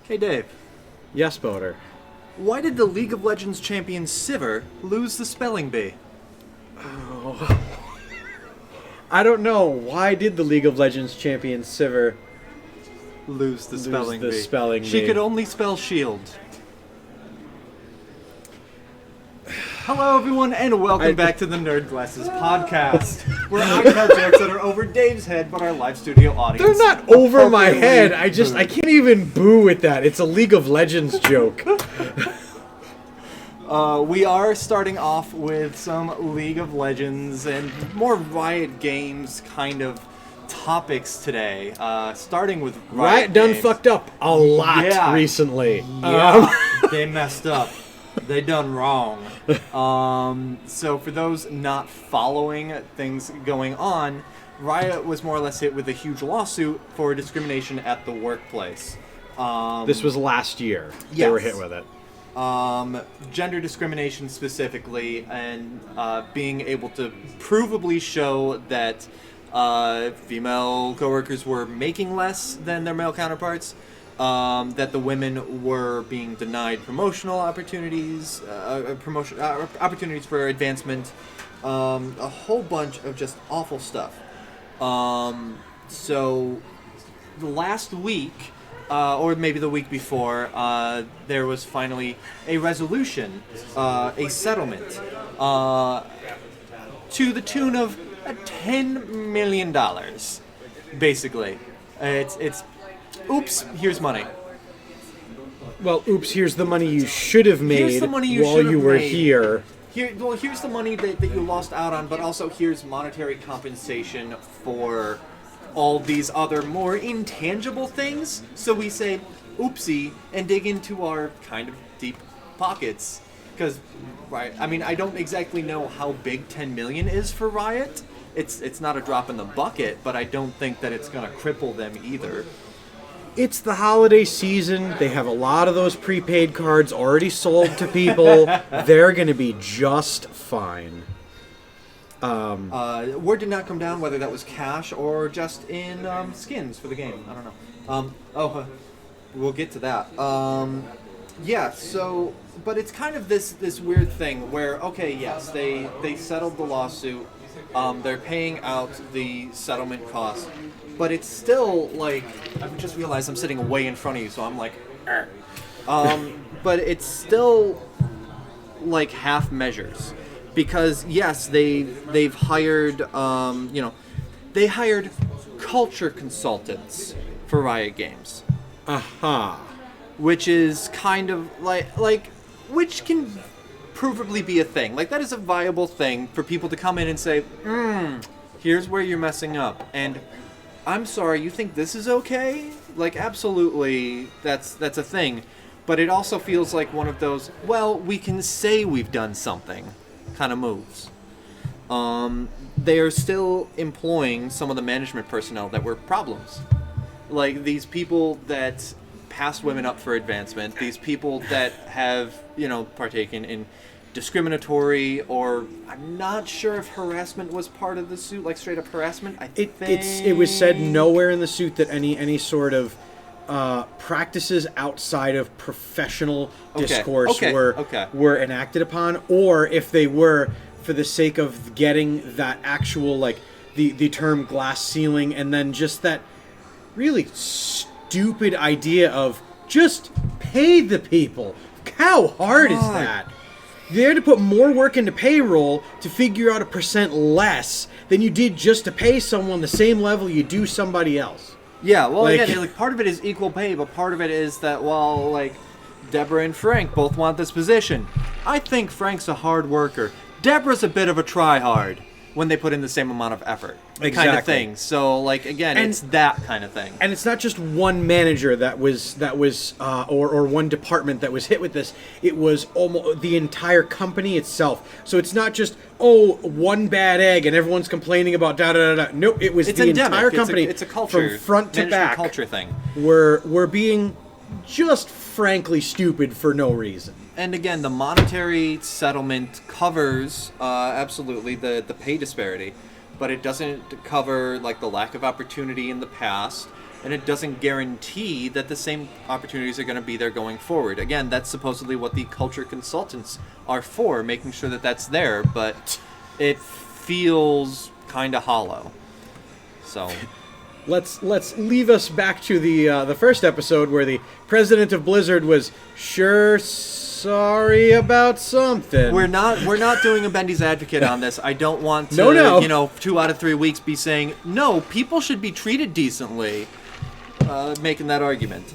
Hey Dave, Yes, Boater. why did the League of Legends champion Sivir lose the spelling bee? I don't know. Why did the League of Legends champion Sivir Lose the lose spelling the bee. spelling She bee? could only spell shield. Hello everyone and welcome back to the Nerd Glasses podcast, where I tell jokes that are over Dave's head but our live studio audience. They're not over my head. appropriately I can't even boo with that. It's a League of Legends joke. We are starting off with some League of Legends and more Riot Games kind of topics today. Starting with Riot done Games. fucked up a lot Yeah. recently. Yeah, they messed up. They done wrong. So for those not following things going on, Riot was more or less hit with a huge lawsuit for discrimination at the workplace. This was last year. They Yes. were hit with it. Gender discrimination specifically, and being able to provably show that female coworkers were making less than their male counterparts, that the women were being denied promotional opportunities, opportunities for advancement, a whole bunch of just awful stuff. So last week, or maybe the week before, there was finally a resolution, a settlement, to the tune of $10 million, basically. It's oops, here's money. Well, oops, here's the money you should have Here's made the money you while should you have were made. here. Here's the money that you lost out on, but also here's monetary compensation for all these other more intangible things. So we say, oopsie, and dig into our kind of deep pockets. Because, right, I mean, I don't exactly know how big 10 million is for Riot. It's not a drop in the bucket, but I don't think that it's going to cripple them either. It's the holiday season. They have a lot of those prepaid cards already sold to people. They're going to be just fine. Word did not come down whether that was cash or just in skins for the game. I don't know. We'll get to that. Yeah, so, but it's kind of this weird thing where, okay, yes, they settled the lawsuit. They're paying out the settlement costs, but it's still like, I've just realized I'm sitting way in front of you, so I'm like, but it's still like half measures, because yes, they've hired, they hired culture consultants for Riot Games. Aha. Which is kind of like which can provably be a thing. Like, that is a viable thing for people to come in and say, here's where you're messing up. And I'm sorry, you think this is okay? Like, absolutely, that's a thing. But it also feels like one of those, well, we can say we've done something kind of moves. They are still employing some of the management personnel that were problems. Like, these people that passed women up for advancement, these people that have, partaken in discriminatory, or I'm not sure if harassment was part of the suit, like straight up harassment. It was said nowhere in the suit that any sort of practices outside of professional discourse were enacted upon, or if they were for the sake of getting that actual, like, the term glass ceiling, and then just that really stupid idea of just pay the people. How hard is that? You had to put more work into payroll to figure out a percent less than you did just to pay someone the same level you do somebody else. Yeah, well, again, part of it is equal pay, but part of it is that, well, like, Deborah and Frank both want this position. I think Frank's a hard worker. Deborah's a bit of a try-hard when they put in the same amount of effort. Exactly. Kind of thing. So, like, again, it's that kind of thing. And it's not just one manager that was or one department that was hit with this. It was almost the entire company itself. So it's not just, one bad egg and everyone's complaining about da-da-da-da. Nope, it was the endemic. entire company. It's a culture, from front to back. Culture thing. We're being just frankly stupid for no reason. And again, the monetary settlement covers absolutely the pay disparity, but it doesn't cover, like, the lack of opportunity in the past. and it doesn't guarantee that the same opportunities are going to be there going forward. Again, that's supposedly what the culture consultants are for, making sure that that's there, but it feels kind of hollow. So let's leave us back to the first episode where the president of Blizzard was sure sorry about something. We're not doing a Bendy's advocate on this. I don't want to, no. 2 out of 3 weeks be saying, no, people should be treated decently, making that argument.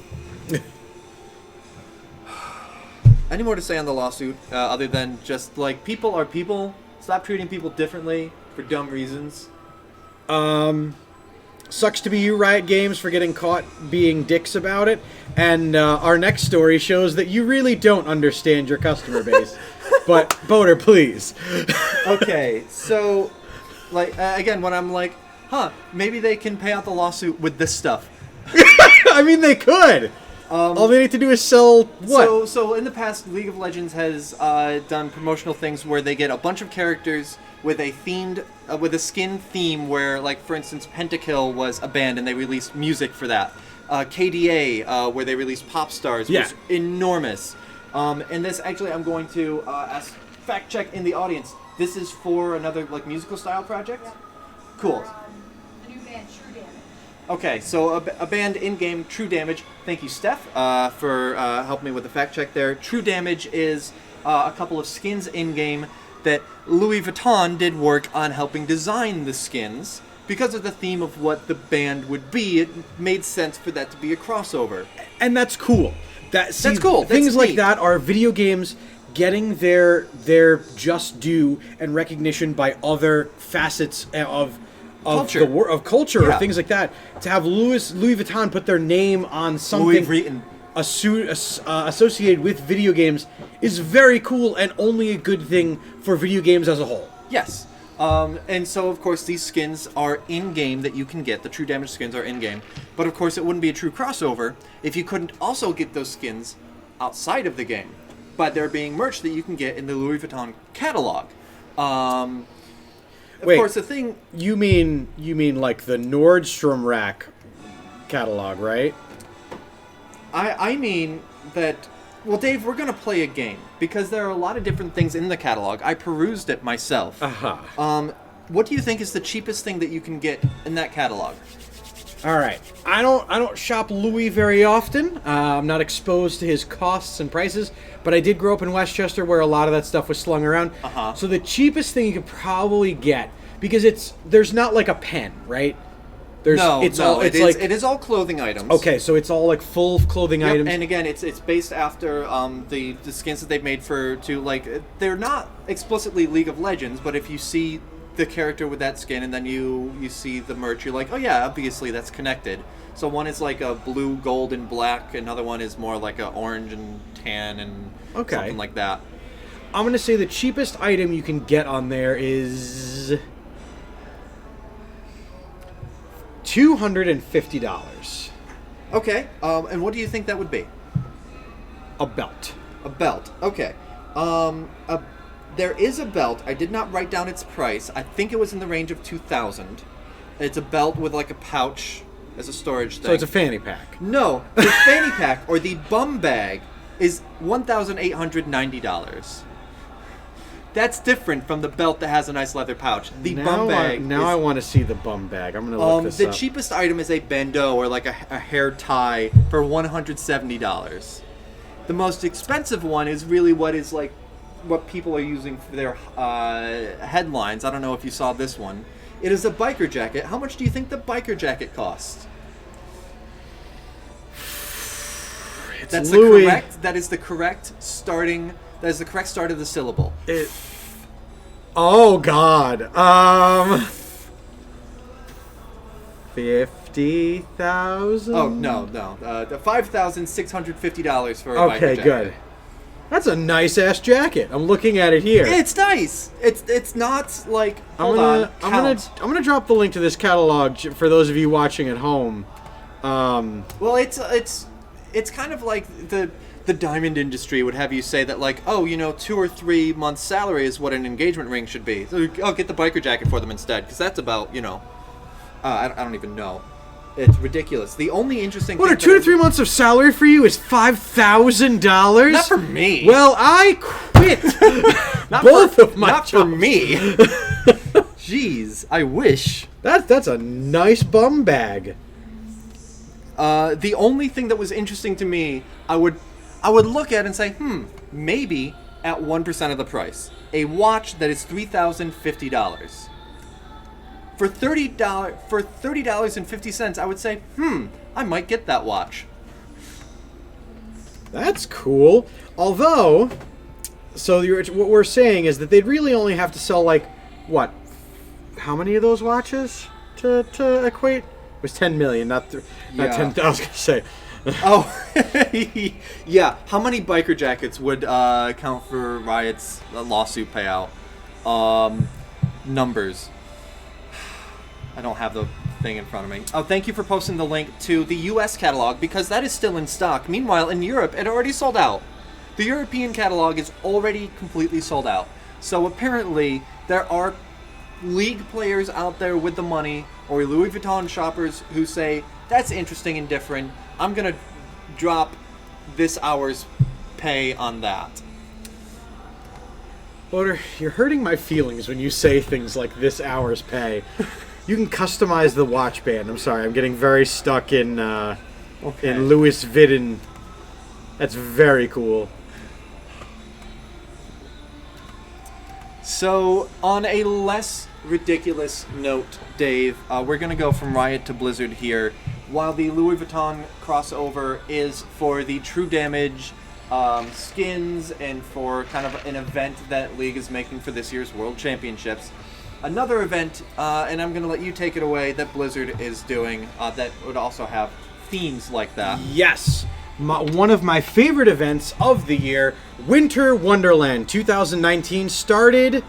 Any more to say on the lawsuit, other than just, like, people are people, stop treating people differently for dumb reasons? Sucks to be you, Riot Games, for getting caught being dicks about it. And our next story shows that you really don't understand your customer base. But, Boater, please. Okay, so, like, again, when I'm like, maybe they can pay out the lawsuit with this stuff. I mean, they could. All they need to do is sell what? So in the past, League of Legends has done promotional things where they get a bunch of characters with a themed, with a skin theme where, like, for instance, Pentakill was a band and they released music for that. KDA, where they released Pop Stars, was enormous. And this, actually, I'm going to ask fact check in the audience. This is for another, like, musical style project? Yep. Cool. The new band, True Damage. Okay, so a band in-game, True Damage. Thank you, Steph, for helping me with the fact check there. True Damage is a couple of skins in-game that Louis Vuitton did work on helping design the skins. Because of the theme of what the band would be, it made sense for that to be a crossover. And that's cool. That's cool. Things That's like neat. that are video games getting their just due and recognition by other facets of Culture. of culture Yeah. or things like that. To have Louis Vuitton put their name on something Louis Vuitton. Associated with video games is very cool and only a good thing for video games as a whole. Yes. And so, of course, these skins are in-game that you can get. The True Damage skins are in-game. But, of course, it wouldn't be a true crossover if you couldn't also get those skins outside of the game. But there being merch that you can get in the Louis Vuitton catalog. Of Wait, course, the thing... You mean like the Nordstrom Rack catalog, right? I mean that... Well, Dave, we're going to play a game. Because there are a lot of different things in the catalog. I perused it myself. Uh-huh. What do you think is the cheapest thing that you can get in that catalog? All right. I don't shop Louis very often. I'm not exposed to his costs and prices, but I did grow up in Westchester where a lot of that stuff was slung around. Uh-huh. So the cheapest thing you could probably get, because there's not like a pen, right? It is all clothing items. Okay, so it's all like full clothing items. And again, it's based after the skins that they've made they're not explicitly League of Legends, but if you see the character with that skin and then you see the merch, you're like, oh yeah, obviously that's connected. So one is like a blue, gold, and black. Another one is more like a orange and tan and something like that. I'm gonna say the cheapest item you can get on there is $250. Okay, and what do you think that would be? A belt. A belt. Okay. There is a belt. I did not write down its price. I think it was in the range of $2,000. It's a belt with like a pouch as a storage thing. So it's a fanny pack. No, the fanny pack or the bum bag is $1,890. That's different from the belt that has a nice leather pouch. The bum bag. I want to see the bum bag. I'm gonna look this up. The up. cheapest item is a bandeau or like a hair tie for $170. The most expensive one is really what people are using for their headlines. I don't know if you saw this one. It is a biker jacket. How much do you think the biker jacket costs? That's Louis. That is the correct start of the syllable. Oh God. 50,000. Oh no. The $5,650 for a biker jacket. Okay, good. That's a nice ass jacket. I'm looking at it here. It's nice. It's not like. I'm gonna drop the link to this catalog for those of you watching at home. Well, it's kind of like the diamond industry would have you say that, like, 2 or 3 months' salary is what an engagement ring should be. So I'll get the biker jacket for them instead, because that's about, I don't even know. It's ridiculous. The only interesting What, thing are 2 to 3 months of salary for you is $5,000? Not for me. Well, I quit. Not Both for, of my Not jobs. for me. Jeez, I wish. That's a nice bum bag. The only thing that was interesting to me, I would look at and say, maybe at 1% of the price. A watch that is $3,050. For $30.50, I would say, I might get that watch. That's cool. Although, so what we're saying is that they'd really only have to sell, like, what? How many of those watches to equate? It was 10 million, not 10. I was going to say. Oh, yeah. How many biker jackets would count for Riot's lawsuit payout? Numbers. I don't have the thing in front of me. Oh, thank you for posting the link to the U.S. catalog, because that is still in stock. Meanwhile, in Europe, it already sold out. The European catalog is already completely sold out. So apparently, there are League players out there with the money, or Louis Vuitton shoppers who say, that's interesting and different. I'm going to drop this hour's pay on that. Otter, you're hurting my feelings when you say things like this hour's pay. You can customize the watch band. I'm sorry, I'm getting very stuck in Louis Vuitton. That's very cool. So, on a less ridiculous note, Dave, we're going to go from Riot to Blizzard here. While the Louis Vuitton crossover is for the True Damage skins and for kind of an event that League is making for this year's World Championships, another event, and I'm going to let you take it away, that Blizzard is doing that would also have themes like that. Yes. One of my favorite events of the year, Winter Wonderland 2019, started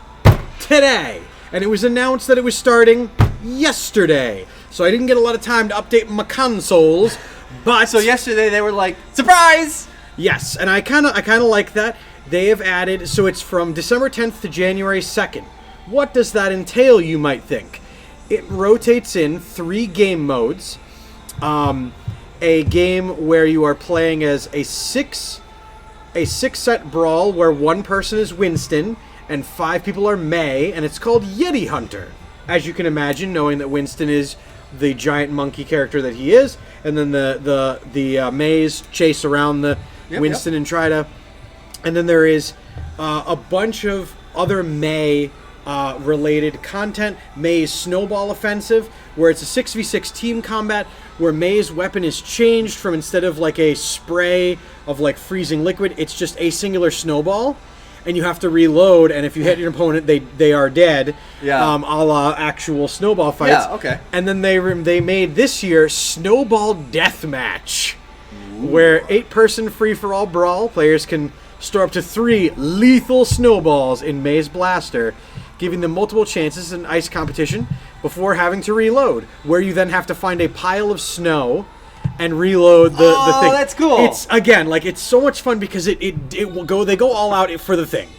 today. And it was announced that it was starting yesterday. So I didn't get a lot of time to update my consoles, but... So yesterday they were like, surprise! Yes, and I kind of like that. They have added, so it's from December 10th to January 2nd. What does that entail, you might think? It rotates in 3 game modes. A game where you are playing as a six set brawl where 1 person is Winston and 5 people are Mei, and it's called Yeti Hunter. As you can imagine, knowing that Winston is the giant monkey character that he is, and then the Meis chase around the Winston and try to... And then there is a bunch of other Mei related content. Mei's Snowball Offensive, where it's a 6v6 team combat, where Mei's weapon is changed from, instead of like a spray of like freezing liquid, it's just a singular snowball, and you have to reload, and if you hit your opponent, they are dead. Yeah. A la actual snowball fights. Yeah, okay. And then they made this year Snowball Deathmatch, where 8-person free-for-all brawl. Players can store up to 3 lethal snowballs in Mei's blaster, giving them multiple chances in ice competition before having to reload, where you then have to find a pile of snow and reload the thing. Oh, that's cool. It's, again, like, it's so much fun because it will go, they go all out for the thing.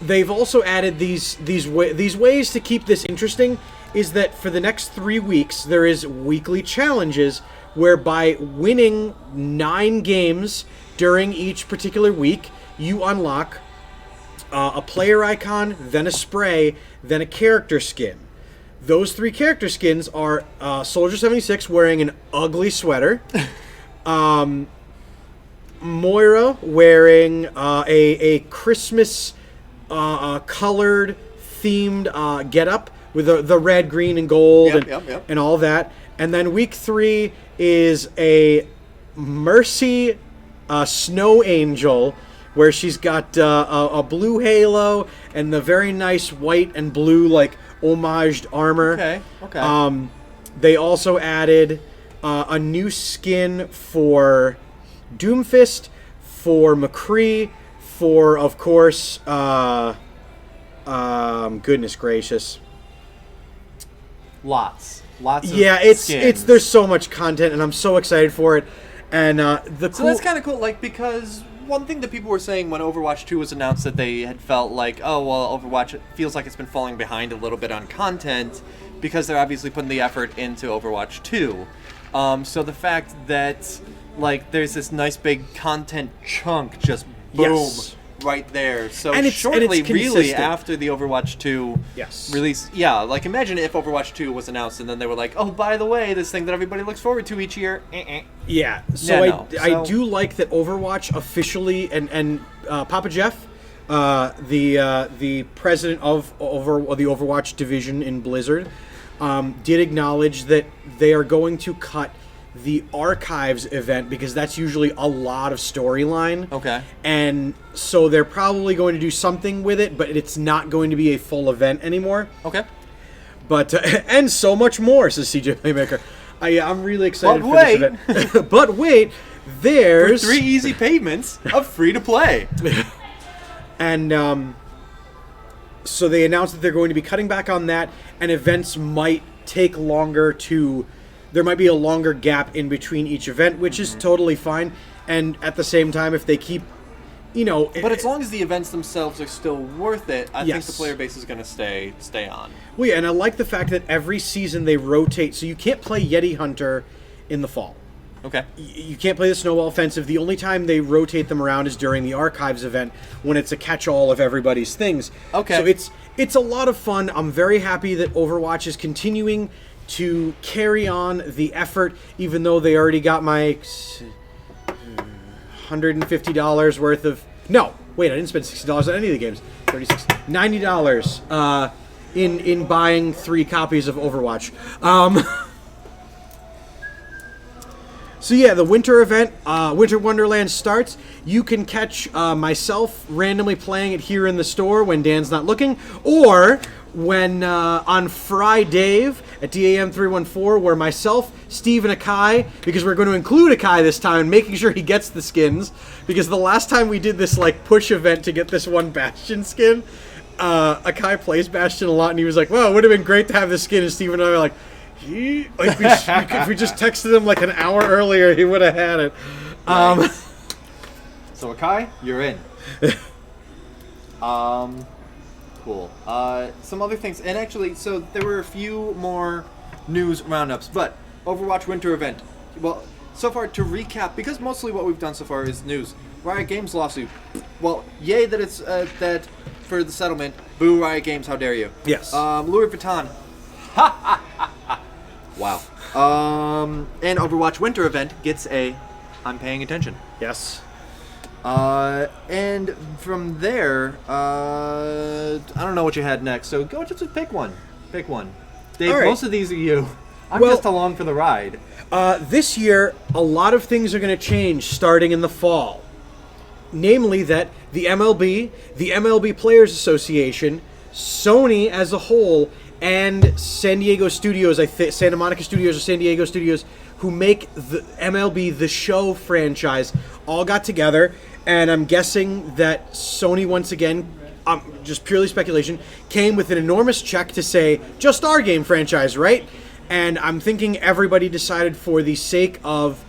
They've also added these ways to keep this interesting, is that for the next 3 weeks, there is weekly challenges whereby winning 9 games during each particular week, you unlock a player icon, then a spray, then a character skin. Those 3 character skins are Soldier 76 wearing an ugly sweater, Moira wearing a Christmas colored themed getup with the red, green, and gold and all that. And then week 3 is a Mercy Snow Angel, where she's got a blue halo and the very nice white and blue, like, homaged armor. Okay. They also added a new skin for Doomfist, for McCree, for, of course, goodness gracious. Lots of it's there's so much content, and I'm so excited for it. And So that's kind of cool, like, because one thing that people were saying when Overwatch 2 was announced, that they had felt like, oh, well, Overwatch feels like it's been falling behind a little bit on content because they're obviously putting the effort into Overwatch 2. So the fact that like there's this nice big content chunk just boom Yes. right there. So And it's shortly, really consistent. after the Overwatch 2 Yes. release, yeah. Like imagine if Overwatch 2 was announced and then they were like, oh, by the way, this thing that everybody looks forward to each year. Yeah, so Yeah, no. I So- do like that Overwatch officially and Papa Jeff, the president of the Overwatch division in Blizzard, did acknowledge that they are going to cut the Archives event because that's usually a lot of storyline. Okay. And so they're probably going to do something with it, but it's not going to be a full event anymore. Okay. But and so much more, says CJ Playmaker. I'm really excited But for wait. this event. But wait, there's 3 easy payments of free to play. and so they announced that they're going to be cutting back on that, and events might take longer to. There might be a longer gap in between each event, which is totally fine. And at the same time, if they keep, But as long as the events themselves are still worth it, I think Yes. the player base is going to stay on. well, yeah, and I like the fact that every season they rotate, so you can't play Yeti Hunter in the fall. Okay. You can't play the Snowball Offensive. The only time they rotate them around is during the Archives event when it's a catch-all of everybody's things. Okay. So it's a lot of fun. I'm very happy that Overwatch is continuing to carry on the effort, even though they already got my $150 worth of... No, wait, I didn't spend $60 on any of the games. $36, $90 in buying 3 copies of Overwatch. So yeah, the winter event, Winter Wonderland starts. You can catch myself randomly playing it here in the store when Dan's not looking, or when on Friday at DAM314, where myself, Steve, and Akai, because we're going to include Akai this time, making sure he gets the skins, because the last time we did this like push event to get this one Bastion skin, Akai plays Bastion a lot, and he was like, "Well, it would have been great to have this skin," and Steve and I were like, if we just texted him like an hour earlier, he would have had it. So Akai, you're in. Cool. Some other things, and actually, so there were a few more news roundups, but Overwatch Winter Event. Well, so far to recap, because mostly what we've done so far is news. Riot Games lawsuit. Well, yay that it's that for the settlement. Boo Riot Games, how dare you? Yes. Louis Vuitton. Wow. And Overwatch Winter Event gets a I'm paying attention. Yes. And from there, I don't know what you had next, so go just pick one. Pick one. Dave, All right. most of these are you. I'm Well- just along for the ride. This year, a lot of things are going to change starting in the fall. Namely, that the MLB Players Association, Sony as a whole, and San Diego Studios, Santa Monica Studios or San Diego Studios, who make the MLB The Show franchise, all got together, and I'm guessing that Sony once again, just purely speculation, came with an enormous check to say, just our game franchise, right? And I'm thinking everybody decided for the sake of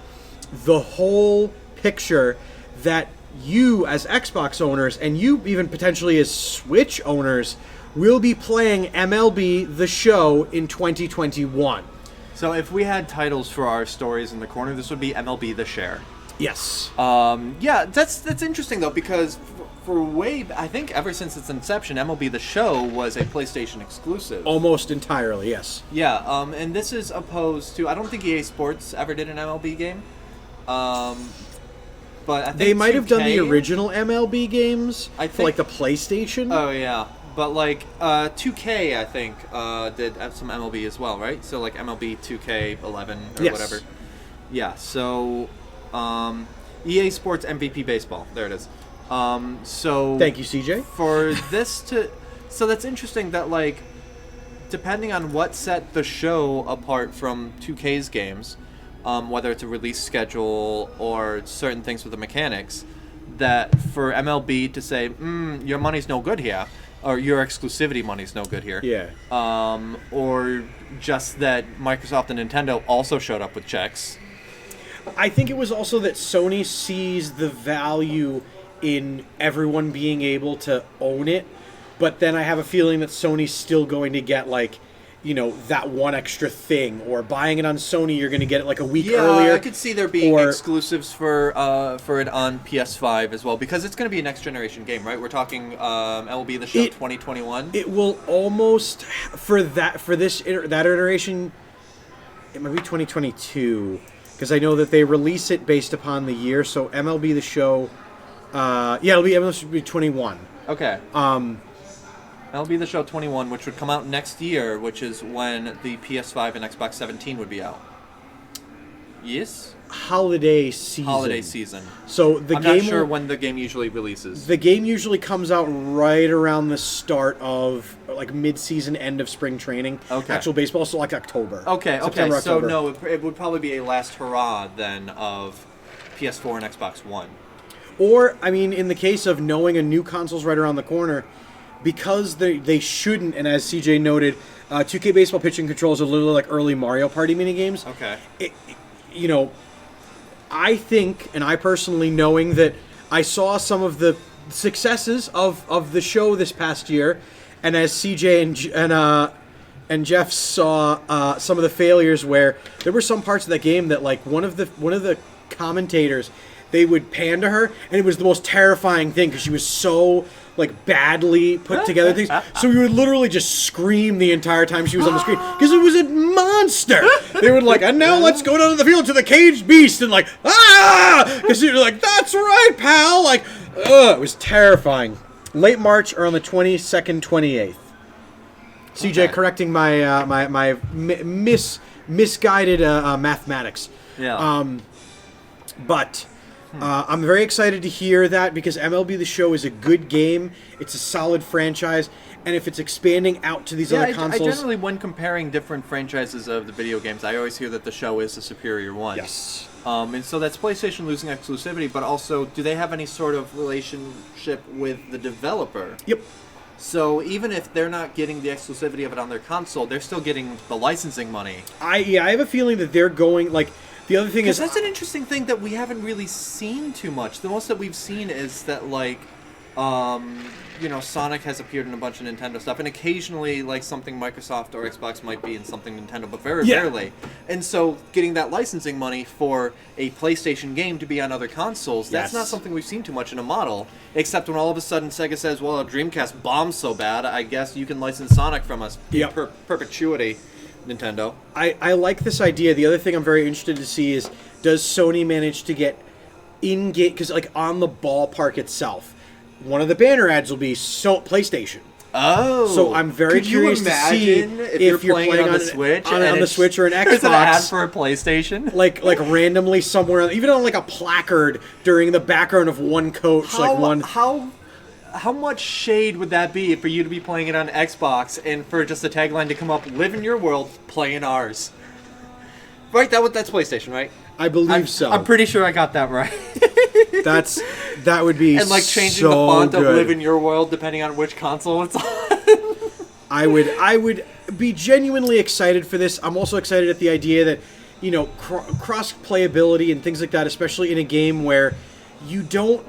the whole picture that you as Xbox owners, and you even potentially as Switch owners, will be playing MLB The Show in 2021. So if we had titles for our stories in the corner, this would be MLB The Share. Yes. Yeah, that's interesting though, because I think ever since its inception, MLB The Show was a PlayStation exclusive. Almost entirely, yes. Yeah, and this is opposed to, I don't think EA Sports ever did an MLB game. But I think They might have done the 2K original MLB games I for think- like the PlayStation. Oh yeah, but like 2K I think did have some MLB as well, right? So like MLB 2K11 or Yes. whatever. Yeah. So EA Sports MVP Baseball. There it is. So Thank you, CJ. for this to, so that's interesting that like, depending on what set the show apart from 2K's games, whether it's a release schedule or certain things with the mechanics, that for MLB to say, your money's no good here, or your exclusivity money's no good here. Yeah. Or just that Microsoft and Nintendo also showed up with checks. I think it was also that Sony sees the value in everyone being able to own it, but then I have a feeling that Sony's still going to get like that one extra thing, or buying it on Sony, you're going to get it like a week earlier. I could see there being exclusives for it on PS5 as well, because it's going to be a next generation game, right? We're talking MLB The Show 2021. It will almost that iteration. It might be 2022, because I know that they release it based upon the year. So MLB The Show, it'll be MLB 21. Okay. MLB The Show 21, which would come out next year, which is when the PS5 and Xbox 17 would be out. Yes? Holiday season. So I'm not sure when the game usually releases. The game usually comes out right around the start of, like, mid-season, end of spring training. Okay. Actual baseball, so like October. September, October. So no, it would probably be a last hurrah then of PS4 and Xbox One. Or, I mean, in the case of knowing a new console's right around the corner, because they shouldn't, and as CJ noted, 2K Baseball pitching controls are literally like early Mario Party minigames. Okay. I think, and I personally, knowing that I saw some of the successes of the show this past year, and as CJ and Jeff saw some of the failures where there were some parts of that game that, like, one of the commentators, they would pan to her, and it was the most terrifying thing because she was so, like, badly put together things. So we would literally just scream the entire time she was on the screen because it was a monster. They would, like, and now let's go down to the field to the caged beast, and, like, because you're like, that's right, pal. Like, it was terrifying. Late March or on the 22nd, 28th. CJ correcting my misguided mathematics. Yeah. But I'm very excited to hear that because MLB The Show is a good game. It's a solid franchise. And if it's expanding out to these other consoles... I generally, when comparing different franchises of the video games, I always hear that the show is the superior one. Yes. And so that's PlayStation losing exclusivity, but also, do they have any sort of relationship with the developer? Yep. So even if they're not getting the exclusivity of it on their console, they're still getting the licensing money. I have a feeling that they're going, like... The other thing is... that's an interesting thing that we haven't really seen too much. The most that we've seen is that, like, Sonic has appeared in a bunch of Nintendo stuff, and occasionally, like, something Microsoft or Xbox might be in something Nintendo, but very rarely. And so getting that licensing money for a PlayStation game to be on other consoles, that's not something we've seen too much in a model, except when all of a sudden Sega says, well, a Dreamcast bombs so bad, I guess you can license Sonic from us in perpetuity. Nintendo. I like this idea. The other thing I'm very interested to see is, does Sony manage to get in-game... Because, like, on the ballpark itself, one of the banner ads will be PlayStation. Oh. So I'm very curious to see if you're playing on the Switch. On the Switch or an Xbox. There's an ad for a PlayStation. Like randomly somewhere, even on, like, a placard during the background of one coach. How much shade would that be for you to be playing it on Xbox and for just a tagline to come up, live in your world, play in ours? Right, that's PlayStation, right? I believe so. I'm pretty sure I got that right. That would be so good. And, like, changing the font of live in your world depending on which console it's on. I would be genuinely excited for this. I'm also excited at the idea that, cross playability and things like that, especially in a game where you don't...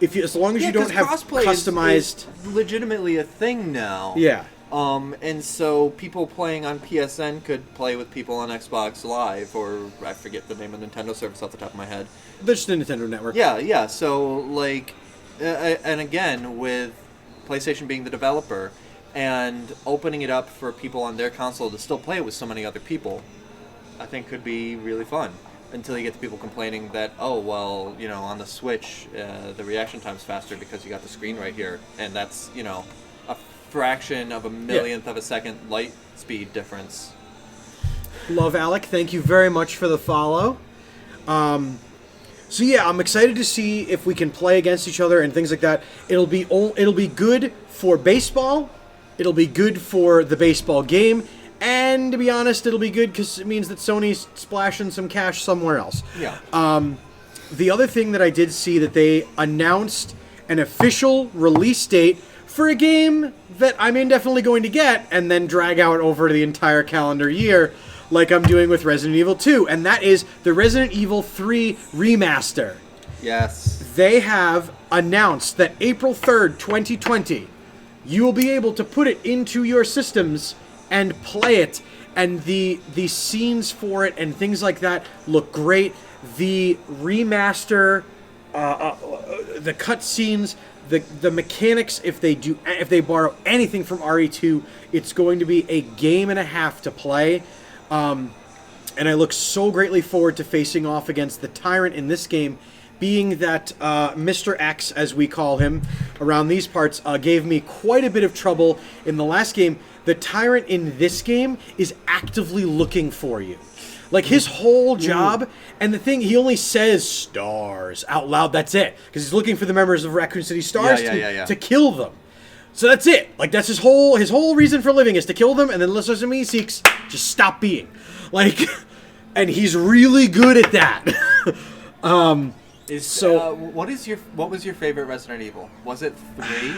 as long as you don't have customized... is legitimately a thing now. Yeah. And so people playing on PSN could play with people on Xbox Live, or I forget the name of Nintendo service off the top of my head. There's the Nintendo Network. Yeah. So, like, and again, with PlayStation being the developer and opening it up for people on their console to still play it with so many other people, I think could be really fun. Until you get to people complaining that, on the Switch, the reaction time's faster because you got the screen right here, and that's, a fraction of a millionth of a second light speed difference. Love Alec, thank you very much for the follow. I'm excited to see if we can play against each other and things like that. It'll be good for baseball. It'll be good for the baseball game. And to be honest, it'll be good because it means that Sony's splashing some cash somewhere else. Yeah. The other thing that I did see that they announced an official release date for a game that I'm indefinitely going to get and then drag out over the entire calendar year like I'm doing with Resident Evil 2. And that is the Resident Evil 3 remaster. Yes. They have announced that April 3rd, 2020, you will be able to put it into your systems and play it, and the scenes for it and things like that look great. The remaster, the cutscenes, the mechanics, if they borrow anything from RE2, it's going to be a game and a half to play. And I look so greatly forward to facing off against the Tyrant in this game, being that Mr. X, as we call him around these parts, gave me quite a bit of trouble in the last game. The Tyrant in this game is actively looking for you. Like, his whole job, and the thing, he only says stars out loud, that's it. Because he's looking for the members of Raccoon City Stars to kill them. So that's it. Like, that's his whole reason for living is to kill them, and then unless there's something he seeks, just stop being. Like, and he's really good at that. What was your favorite Resident Evil? Was it 3?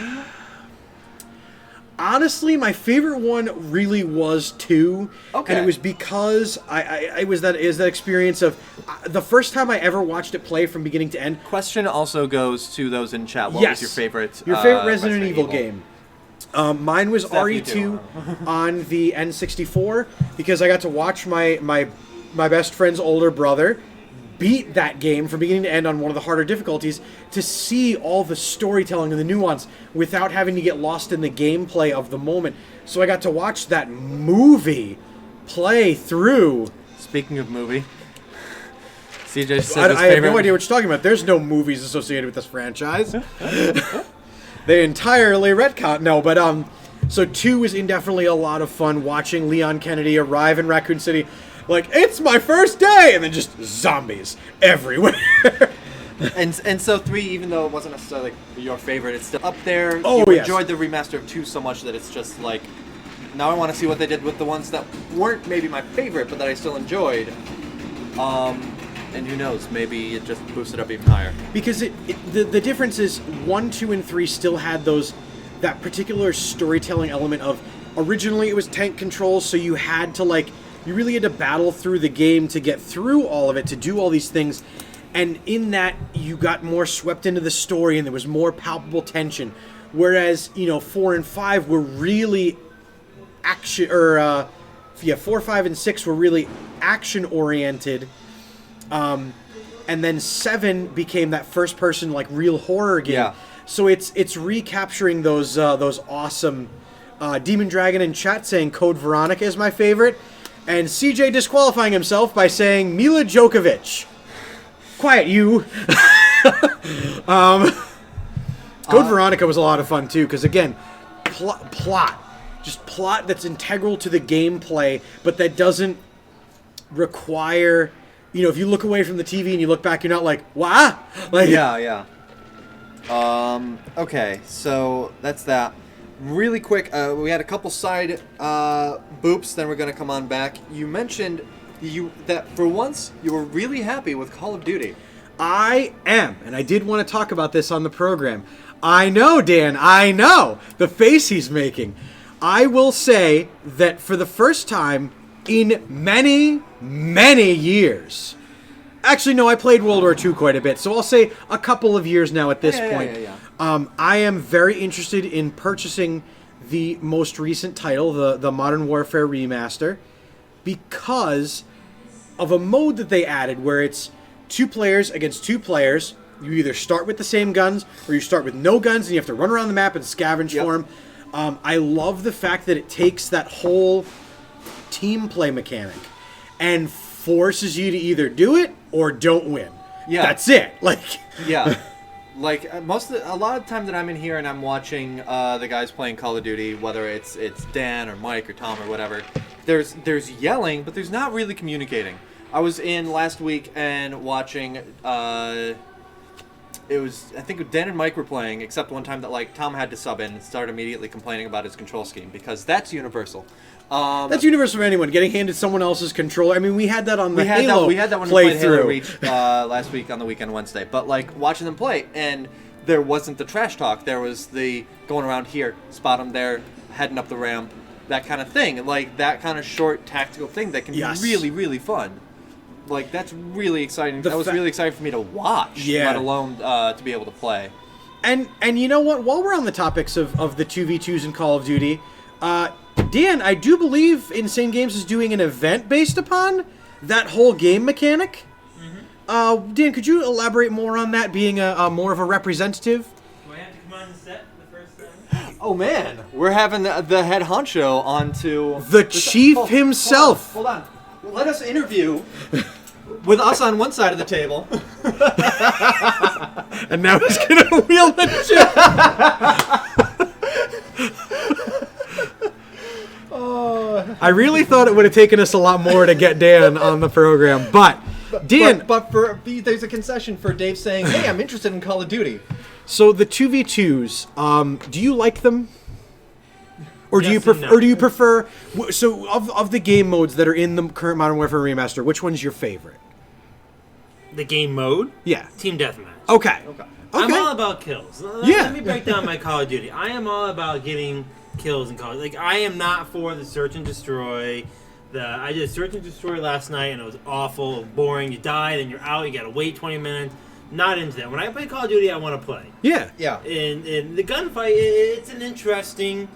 Honestly, my favorite one really was 2. Okay. And it was because I was that experience of the first time I ever watched it play from beginning to end. Question also goes to those in chat. What was your favorite? Your favorite Resident Evil game? Mine was RE2 on the N64 because I got to watch my best friend's older brother beat that game from beginning to end on one of the harder difficulties to see all the storytelling and the nuance without having to get lost in the gameplay of the moment. So I got to watch that movie play through. Speaking of movie, CJ said I have no idea what you're talking about. There's no movies associated with this franchise. They entirely retcon. No, but so 2 was indefinitely a lot of fun watching Leon Kennedy arrive in Raccoon City. Like, it's my first day! And then just zombies everywhere. and so 3, even though it wasn't necessarily your favorite, it's still up there. Oh, you enjoyed the remaster of 2 so much that it's just like, now I want to see what they did with the ones that weren't maybe my favorite, but that I still enjoyed. And who knows, maybe it just boosted up even higher. Because the difference is 1, 2, and 3 still had that particular storytelling element of, originally it was tank controls, so you had to you really had to battle through the game to get through all of it, to do all these things. And in that, you got more swept into the story and there was more palpable tension. Whereas, 4 and 5 were really action, 4, 5, and 6 were really action-oriented. And then 7 became that first-person, real horror game. Yeah. So it's recapturing those awesome... Demon Dragon in chat saying Code Veronica is my favorite. And CJ disqualifying himself by saying Mila Djokovic. Quiet, you. Code Veronica was a lot of fun, too, because, again, plot. Just plot that's integral to the gameplay, but that doesn't require... if you look away from the TV and you look back, you're not like, what? Yeah. Okay, so that's that. Really quick, we had a couple side boops, then we're going to come on back. You mentioned that for once you were really happy with Call of Duty. I am, and I did want to talk about this on the program. I know, Dan, I know the face he's making. I will say that for the first time in many, many years... Actually, no, I played World War II quite a bit, so I'll say a couple of years now at this point. Yeah. I am very interested in purchasing the most recent title, the Modern Warfare Remaster, because of a mode that they added where it's 2 players against 2 players. You either start with the same guns or you start with no guns and you have to run around the map and scavenge for them. I love the fact that it takes that whole team play mechanic and forces you to either do it or don't win. Yeah. That's it. Yeah. A lot of time that I'm in here and I'm watching the guys playing Call of Duty, whether it's Dan or Mike or Tom or whatever, there's yelling, but there's not really communicating. I was in last week and watching it was, I think Dan and Mike were playing, except one time that Tom had to sub in and start immediately complaining about his control scheme, because that's universal. That's universal for anyone, getting handed someone else's controller. I mean, we had that on the Halo we had that when we played Halo Reach last week on the weekend Wednesday. But watching them play, and there wasn't the trash talk. There was the going around here, spot them there, heading up the ramp, that kind of thing. That kind of short tactical thing that can be really, really fun. That's really exciting. That was really exciting for me to watch, let alone to be able to play. And you know what? While we're on the topics of the 2v2s in Call of Duty, Dan, I do believe Insane Games is doing an event based upon that whole game mechanic. Dan, could you elaborate more on that, being a more of a representative? Do I have to come on the set the first time? Oh man, we're having the head honcho onto The chief himself. Hold on. Let us interview with us on one side of the table. And now he's gonna wheel the I really thought it would have taken us a lot more to get Dan on the program, but Dan. But there's a concession for Dave saying, "Hey, I'm interested in Call of Duty." So the 2v2s, do you like them? Or do Yes you and prefer? no. Or do you prefer? So of the game modes that are in the current Modern Warfare remaster, which one's your favorite? The game mode? Yeah. Team Deathmatch. Okay. I'm all about kills. Yeah. Let me break down my Call of Duty. I am all about getting kills in Call of Duty. Like, I am not for the search and destroy. I did search and destroy last night, and it was awful, boring. You die, then you're out. You got to wait 20 minutes. Not into that. When I play Call of Duty, I want to play. Yeah. Yeah. And the gunfight, it's an interesting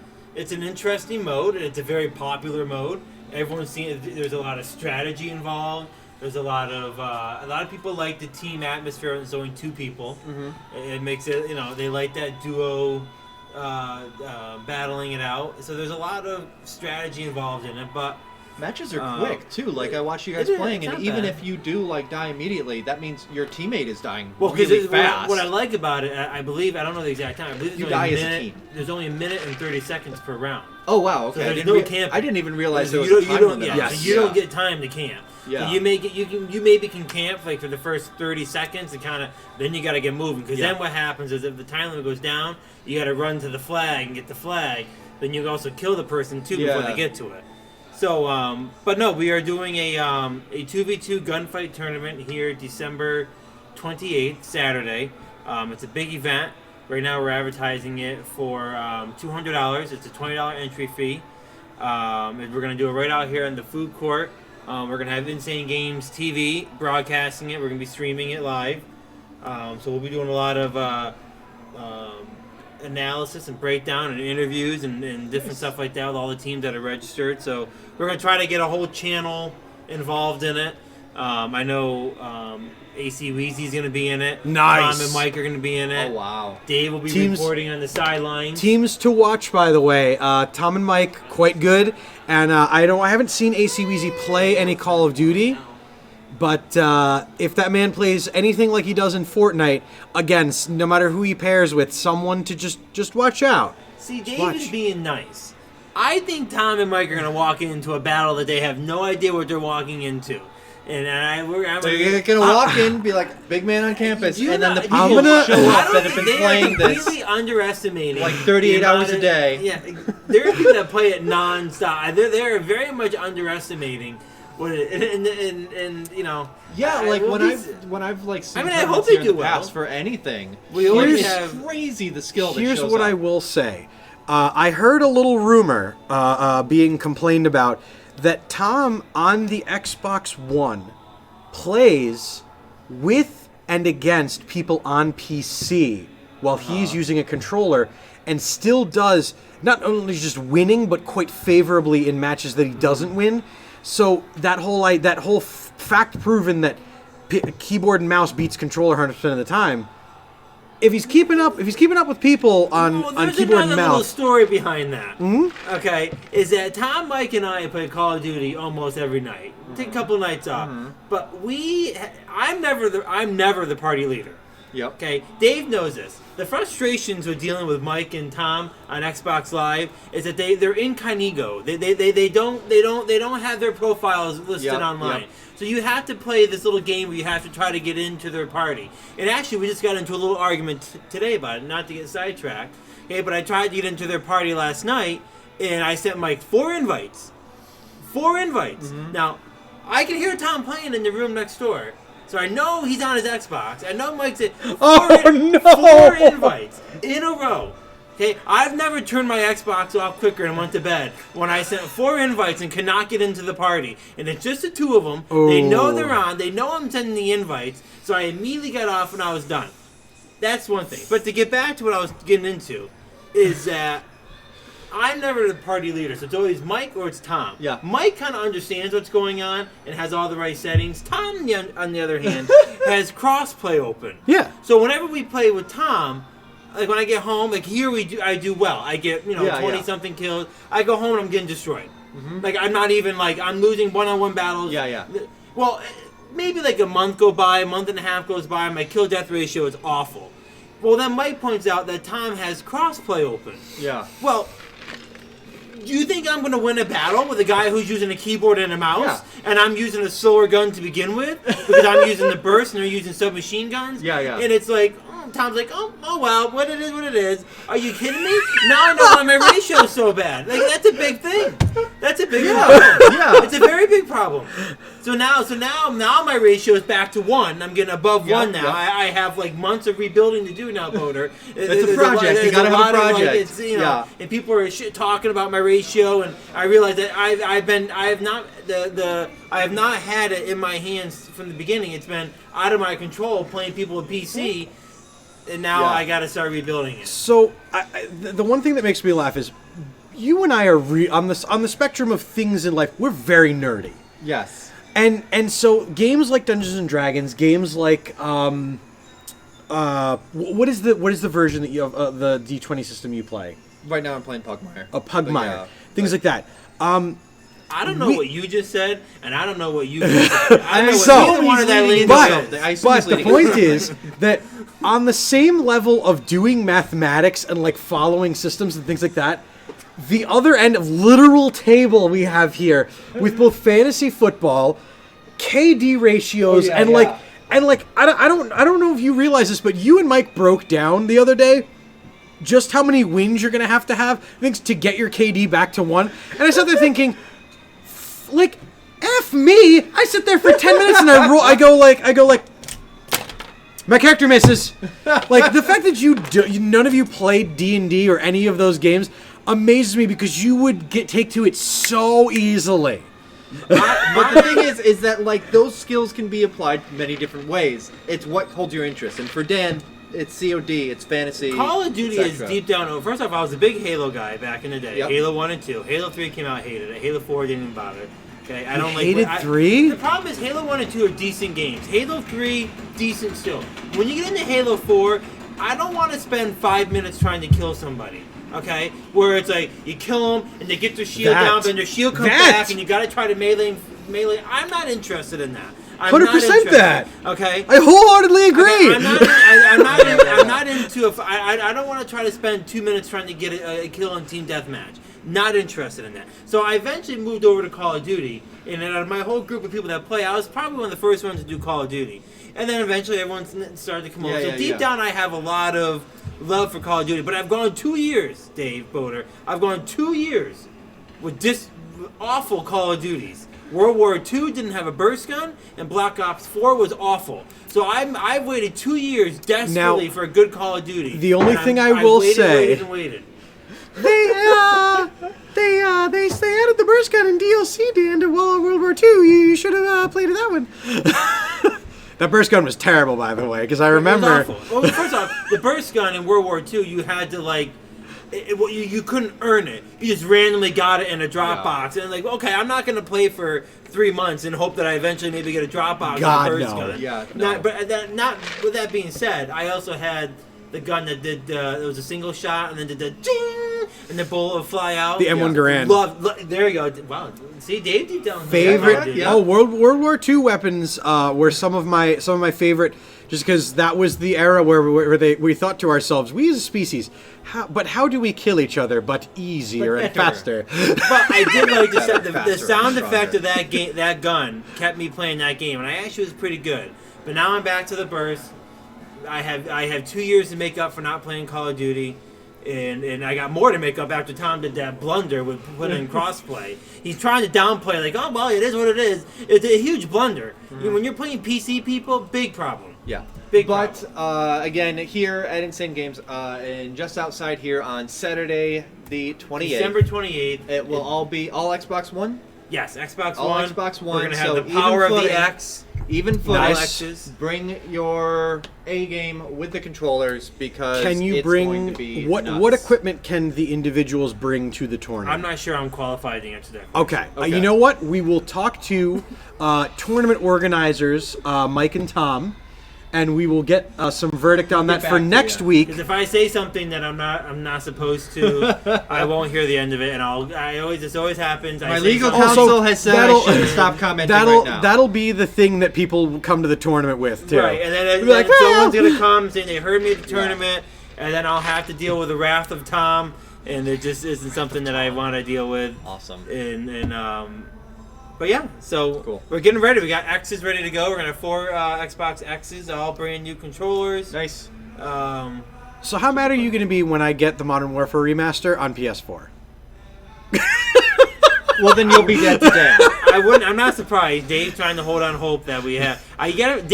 mode. It's a very popular mode. Everyone's seen it. There's a lot of strategy involved. There's a lot of people like the team atmosphere and it's only two people. It makes it, they like that duo battling it out. So there's a lot of strategy involved in it, but Matches are quick too. Like I watch you guys it is, playing, it's and not even bad. if you do like die immediately, that means your teammate is dying well, because really fast. what I like about it, I believe, I don't know the exact time. I believe You there's only die a as a minute. team. There's only a minute and 30 seconds per round. Oh wow, okay. So I there's didn't no camping. I didn't even realize there was you a don't, time you don't, limit. yeah, on so it. you don't get time to camp. Yeah. So you maybe can camp like for the first 30 seconds and kind of then you got to get moving because then what happens is if the time limit goes down, you got to run to the flag and get the flag. Then you also kill the person too before they get to it. So, but no, we are doing a 2v2 gunfight tournament here December 28th, Saturday. It's a big event. Right now we're advertising it for $200. It's a $20 entry fee. And we're going to do it right out here in the food court. We're going to have Insane Games TV broadcasting it. We're going to be streaming it live. So we'll be doing a lot of analysis and breakdown and interviews and different stuff like that with all the teams that are registered. So we're going to try to get a whole channel involved in it. I know AC Weezy's going to be in it. Nice. Tom and Mike are going to be in it. Oh wow. Dave will be reporting on the sidelines. Teams to watch, by the way. Tom and Mike, quite good. And I haven't seen AC Weezy play any Call of Duty. But if that man plays anything like he does in Fortnite, again, no matter who he pairs with, someone to just watch out. See, Dave watch. is being nice. I think Tom and Mike are going to walk into a battle that they have no idea what they're walking into. I'm So you're gonna walk in, be like big man on campus, and then the people I'm gonna- show I up don't that have think been they playing are this. completely underestimating like 38 the hours amount a of- day. Yeah, there are people that play it nonstop. They're very much underestimating what it and Yeah, like when I've like seen I hope tournaments they here in do the well. past for anything. We always It's have- crazy the skill that Here's shows what up. I will say. I heard a little rumor being complained about that Tom on the Xbox One plays with and against people on PC while he's using a controller and still does not only just winning but quite favorably in matches that he doesn't win. So that whole fact proven that keyboard and mouse beats controller 100% of the time. If he's keeping up with people on keyboard and There's another little mouse, story behind that. Mm-hmm. Okay, is that Tom, Mike, and I play Call of Duty almost every night. Take a couple of nights off, but I'm never the party leader. Yep. Okay, Dave knows this. The frustrations with dealing with Mike and Tom on Xbox Live is that they're incognito. They don't have their profiles listed online. Yep. So you have to play this little game where you have to try to get into their party. And actually, we just got into a little argument today about it, not to get sidetracked. Okay, but I tried to get into their party last night, and I sent Mike 4 invites. 4 invites. Now, I can hear Tom playing in the room next door. So I know he's on his Xbox. I know Mike's at 4 invites in a row. Okay, I've never turned my Xbox off quicker and went to bed when I sent 4 invites and could not get into the party. And it's just the 2 of them. They know they're on. They know I'm sending the invites. So I immediately got off and I was done. That's one thing. But to get back to what I was getting into is that I'm never the party leader, so it's always Mike or it's Tom. Yeah. Mike kind of understands what's going on and has all the right settings. Tom, on the other hand, has crossplay open. Yeah. So whenever we play with Tom, like when I get home, like here I do well. I get 20 something kills. I go home and I'm getting destroyed. Mm-hmm. Like I'm not even like I'm losing one-on-one battles. Yeah. Well, maybe like a month a month and a half goes by. My kill death ratio is awful. Well, then Mike points out that Tom has crossplay open. Yeah. Well, do you think I'm going to win a battle with a guy who's using a keyboard and a mouse, and I'm using a slower gun to begin with because I'm using the burst and they're using submachine guns? Yeah. And it's like, Tom's like, oh well, what it is. Are you kidding me? Now I know why my ratio's so bad. Like that's a big thing. That's a big problem. Yeah. It's a very big problem. So now my ratio is back to 1. I'm getting above 1 now. I have like months of rebuilding to do now, Boater. It's a project. You gotta have a project. And people are talking about my ratio, and I realize that I have not had it in my hands from the beginning. It's been out of my control playing people with PC. And now I got to start rebuilding it. So the one thing that makes me laugh is you and I are on the spectrum of things in life. We're very nerdy. Yes. And so games like Dungeons and Dragons, games like what is the version that you of the D20 system you play? Right now I'm playing Pugmire. Pugmire, things like that. I don't know what you just said, and I don't know what you just said. I don't know what but the point is that on the same level of doing mathematics and like following systems and things like that, the other end of literal table we have here with both fantasy football, KD ratios, I don't know if you realize this, but you and Mike broke down the other day just how many wins you're gonna have to get your KD back to 1. And I sat there thinking, like, F me! I sit there for 10 minutes and I go like, my character misses. Like, the fact that none of you played D&D or any of those games amazes me because you would take to it so easily. But the thing is that, like, those skills can be applied many different ways. It's what holds your interest. And for Dan, it's COD, it's fantasy. Call of Duty is deep down. First off, I was a big Halo guy back in the day. Yep. Halo 1 and 2. Halo 3 came out, I hated it. Halo 4 didn't even bother. Okay, I don't hated 3? The problem is Halo 1 and 2 are decent games. Halo 3, decent still. When you get into Halo 4, I don't want to spend 5 minutes trying to kill somebody. Okay, where it's like you kill them and they get their shield down, and their shield comes back, and you got to try to melee. I'm not interested in that. 100% that. Okay, I wholeheartedly agree. Okay, I'm not into. I don't want to try to spend 2 minutes trying to get a kill on team deathmatch. Not interested in that. So I eventually moved over to Call of Duty, and out of my whole group of people that play, I was probably one of the first ones to do Call of Duty. And then eventually everyone started to come over. So deep down, I have a lot of love for Call of Duty. But I've gone 2 years, Dave Boater. I've gone 2 years with just awful Call of Duties. World War II didn't have a burst gun, and Black Ops 4 was awful. So I've waited 2 years desperately for a good Call of Duty. The only thing I will say, waited. They added the burst gun in DLC, Dan, to World War II. You should have played that one. That burst gun was terrible, by the way, because I remember. It was awful. Well, first off, the burst gun in World War II, you had to you couldn't earn it. You just randomly got it in a drop box, and like, okay, I'm not going to play for 3 months and hope that I eventually maybe get a drop box. God, with a burst no. gun. Yeah, no. With that being said, I also had the gun that did it was a single shot and then did the ding and the bullet would fly out. The M1 Garand. There you go. Wow. See, Dave deep down. Favorite. World War II weapons were some of my favorite. Just because that was the era where we thought to ourselves, we as a species, how do we kill each other but easier and faster? But I did like the sound effect of that gun kept me playing that game, and I actually was pretty good. But now I'm back to the burst. I have 2 years to make up for not playing Call of Duty, and I got more to make up after Tom did that blunder with putting in crossplay. He's trying to downplay like, oh well, it is what it is. It's a huge blunder. When you're playing PC people, big problem. Yeah. Big but again, here at Insane Games, and just outside here on Saturday the 28th. December 28th. It will all be all Xbox One? Yes, Xbox all One. Xbox One. We're going to have the power of the X. Even footage. Nice. Bring your A game with the controllers because Can you it's going to bring be what nuts. equipment can the individuals bring to the tournament? I'm not sure I'm qualified to answer that question. Okay. You know what? We will talk to tournament organizers, Mike and Tom, and we will get some verdict on that for next week. Because if I say something that I'm not supposed to, I won't hear the end of it, and this always happens. My legal counsel has said I should stop commenting right now. That'll be the thing that people come to the tournament with too. Right, and then Be like, someone's gonna come saying they heard me at the tournament, and then I'll have to deal with the wrath of Tom, and it just isn't something that I want to deal with. Awesome. But yeah, so Cool. We're getting ready. We got X's ready to go. We're gonna have 4 Xbox X's, all brand new controllers. Nice. So how mad are you going to be when I get the Modern Warfare remaster on PS4? Well, then you'll be dead today. I'm not surprised. Dave's trying to hold on hope that we have. You gotta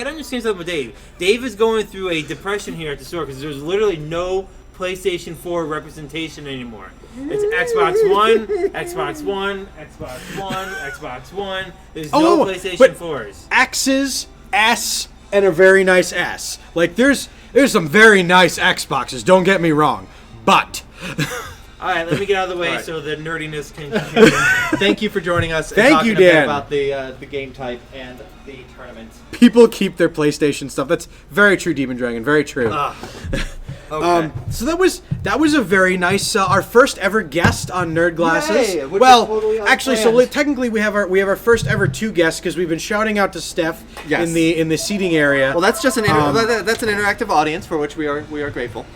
understand something with Dave. Dave is going through a depression here at the store because there's literally no PlayStation 4 representation anymore. It's Xbox One, Xbox One, Xbox One, Xbox One. There's no PlayStation 4s. X's, S, and a very nice S. Like there's some very nice Xboxes. Don't get me wrong, but. All right, let me get out of the way so the nerdiness can continue. Thank you for joining us. Thank and you, talking a bit Dan. About the game type and the tournament. People keep their PlayStation stuff. That's very true, Demon Dragon. Very true. Okay. So that was a very nice our first ever guest on Nerd Glasses. Yay, which well, is totally actually, unplanned. technically we have our first ever 2 guests because we've been shouting out to Steph Yes. in the seating area. Well, that's just that's an interactive audience for which we are grateful.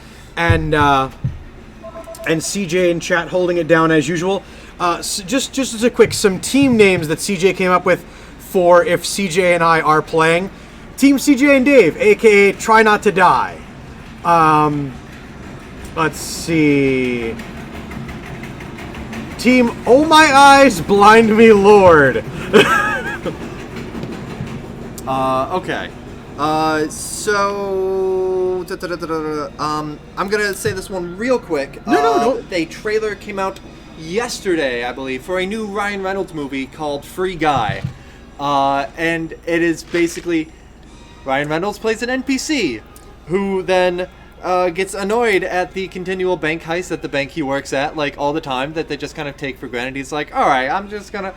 and CJ in chat holding it down as usual. Just as a quick, some team names that CJ came up with for if CJ and I are playing. Team CJ and Dave, aka Try Not to Die. Let's see. Team Oh My Eyes, Blind Me Lord. Okay. So I'm gonna say this one real quick. No. A trailer came out yesterday, I believe, for a new Ryan Reynolds movie called Free Guy, and it is basically Ryan Reynolds plays an NPC who then gets annoyed at the continual bank heist at the bank he works at, like all the time, that they just kind of take for granted. He's like, all right, I'm just gonna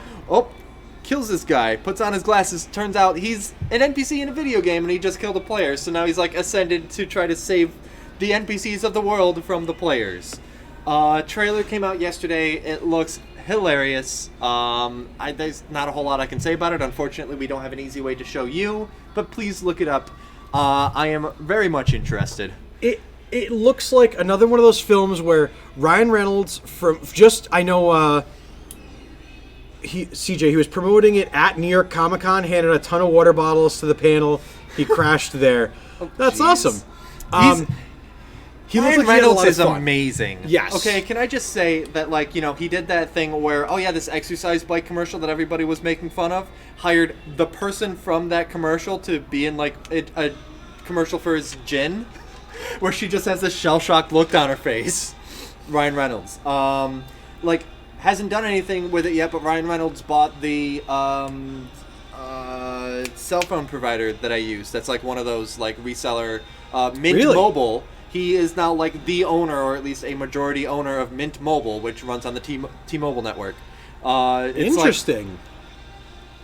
kills this guy, puts on his glasses, turns out he's an NPC in a video game and he just killed a player, so now he's like ascended to try to save the NPCs of the world from the players. Trailer came out yesterday. It looks hilarious. There's not a whole lot I can say about it. Unfortunately, we don't have an easy way to show you, but please look it up. I am very much interested. It looks like another one of those films where Ryan Reynolds he was promoting it at New York Comic Con, handed a ton of water bottles to the panel. He crashed there. That's awesome. Ryan Reynolds is amazing. Yes. Okay, can I just say that, like, he did that thing where, this exercise bike commercial that everybody was making fun of, hired the person from that commercial to be in, like, a commercial for his gin, where she just has this shell-shocked look on her face. Ryan Reynolds. Hasn't done anything with it yet, but Ryan Reynolds bought the cell phone provider that I use. That's like one of those like reseller Mint Really? Mobile. He is now like the owner, or at least a majority owner of Mint Mobile, which runs on the T-Mobile network. It's Interesting.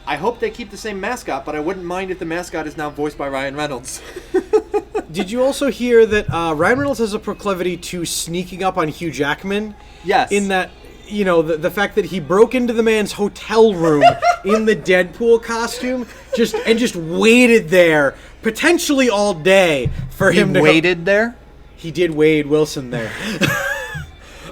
I hope they keep the same mascot, but I wouldn't mind if the mascot is now voiced by Ryan Reynolds. Did you also hear that Ryan Reynolds has a proclivity to sneaking up on Hugh Jackman? Yes. In that, the fact that he broke into the man's hotel room in the Deadpool costume, just waited there, potentially all day, for him to waited there? He did Wade Wilson there.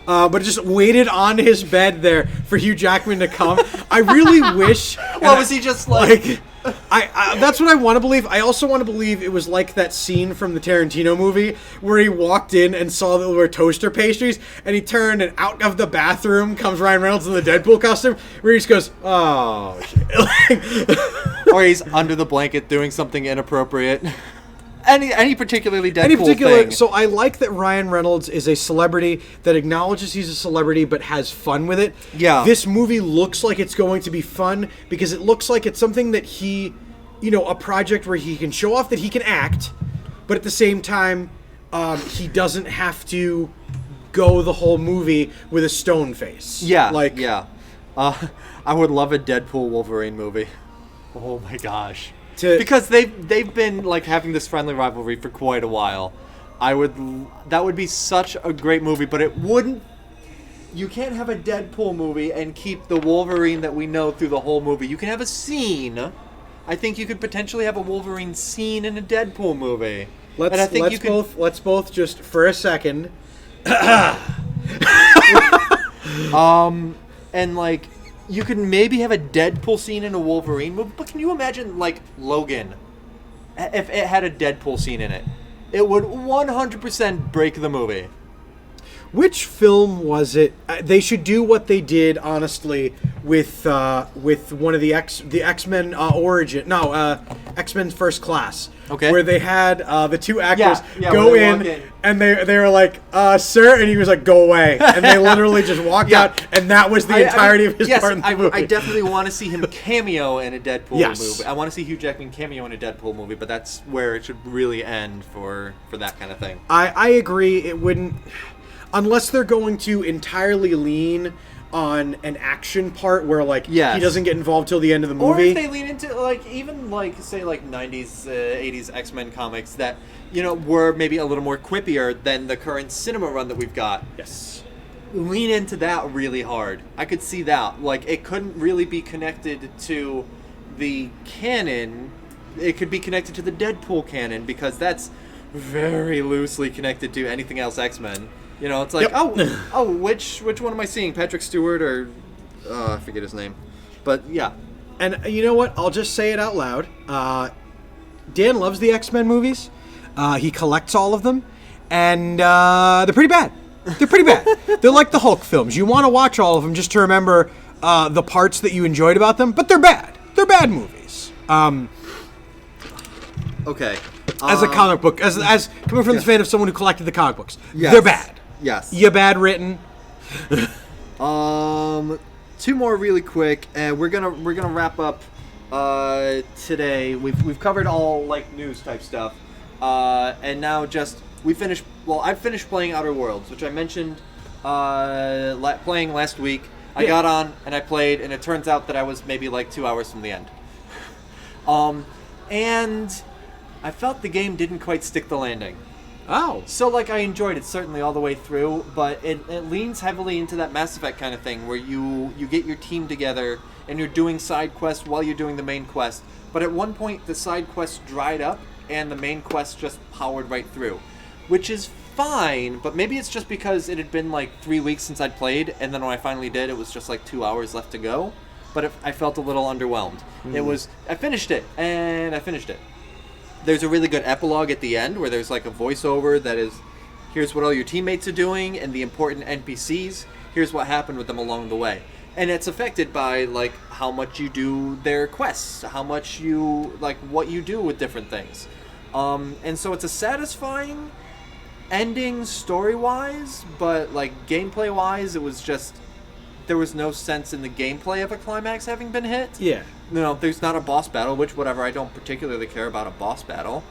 But just waited on his bed there for Hugh Jackman to come. I really wish... Was he just like... I that's what I want to believe. I also want to believe it was like that scene from the Tarantino movie where he walked in and saw that there were toaster pastries, and he turned, and out of the bathroom comes Ryan Reynolds in the Deadpool costume, where he just goes, "Oh shit." Or he's under the blanket doing something inappropriate. Any particularly Deadpool thing. So I like that Ryan Reynolds is a celebrity that acknowledges he's a celebrity but has fun with it. Yeah. This movie looks like it's going to be fun because it looks like it's something that he a project where he can show off that he can act, but at the same time, he doesn't have to go the whole movie with a stone face. Yeah, yeah. I would love a Deadpool Wolverine movie. Oh my gosh. Because they've been like having this friendly rivalry for quite a while. That would be such a great movie, but it wouldn't. You can't have a Deadpool movie and keep the Wolverine that we know through the whole movie. You can have a scene. I think you could potentially have a Wolverine scene in a Deadpool movie. Let's both just for a second. And like you could maybe have a Deadpool scene in a Wolverine movie, but can you imagine like Logan if it had a Deadpool scene in it? It would 100% break the movie. Which film was it? They should do what they did, honestly, with one of the X-Men X-Men First Class. Okay. Where they had the two actors go in, and they were like, "Sir," and he was like, "Go away," and they literally just walked out, and that was the entirety of his part in the movie. I definitely want to see him cameo in a Deadpool movie. I want to see Hugh Jackman cameo in a Deadpool movie, but that's where it should really end for that kind of thing. I agree. It wouldn't. Unless they're going to entirely lean on an action part where, like, he doesn't get involved till the end of the movie. Or if they lean into, like, even, like, say, like, 90s, 80s X-Men comics that, were maybe a little more quippier than the current cinema run that we've got. Yes. Lean into that really hard. I could see that. Like, it couldn't really be connected to the canon. It could be connected to the Deadpool canon because that's very loosely connected to anything else X-Men. It's like, which one am I seeing? Patrick Stewart or I forget his name. But yeah. And you know what? I'll just say it out loud. Dan loves the X-Men movies. He collects all of them, and they're pretty bad. They're pretty bad. They're like the Hulk films. You want to watch all of them just to remember the parts that you enjoyed about them, but they're bad. They're bad movies. Okay. As a comic book, as coming from the fan of someone who collected the comic books, they're bad. Yes. You're bad written. Two more really quick, and we're gonna wrap up today. We've covered all like news type stuff, and now I finished playing Outer Worlds, which I mentioned playing last week. I got on and I played, and it turns out that I was maybe like 2 hours from the end. And I felt the game didn't quite stick the landing. Oh. So, like, I enjoyed it certainly all the way through, but it leans heavily into that Mass Effect kind of thing where you get your team together and you're doing side quests while you're doing the main quest. But at one point, the side quests dried up and the main quest just powered right through, which is fine, but maybe it's just because it had been, like, 3 weeks since I'd played, and then when I finally did, it was just, like, 2 hours left to go. But I felt a little underwhelmed. I finished it, and I finished it. There's a really good epilogue at the end where there's like a voiceover that is, here's what all your teammates are doing and the important NPCs. Here's what happened with them along the way. And it's affected by like how much you do their quests, how much you, like what you do with different things. And so it's a satisfying ending story-wise, but like gameplay-wise, it was just, there was no sense in the gameplay of a climax having been hit. Yeah. There's not a boss battle, which, whatever, I don't particularly care about a boss battle.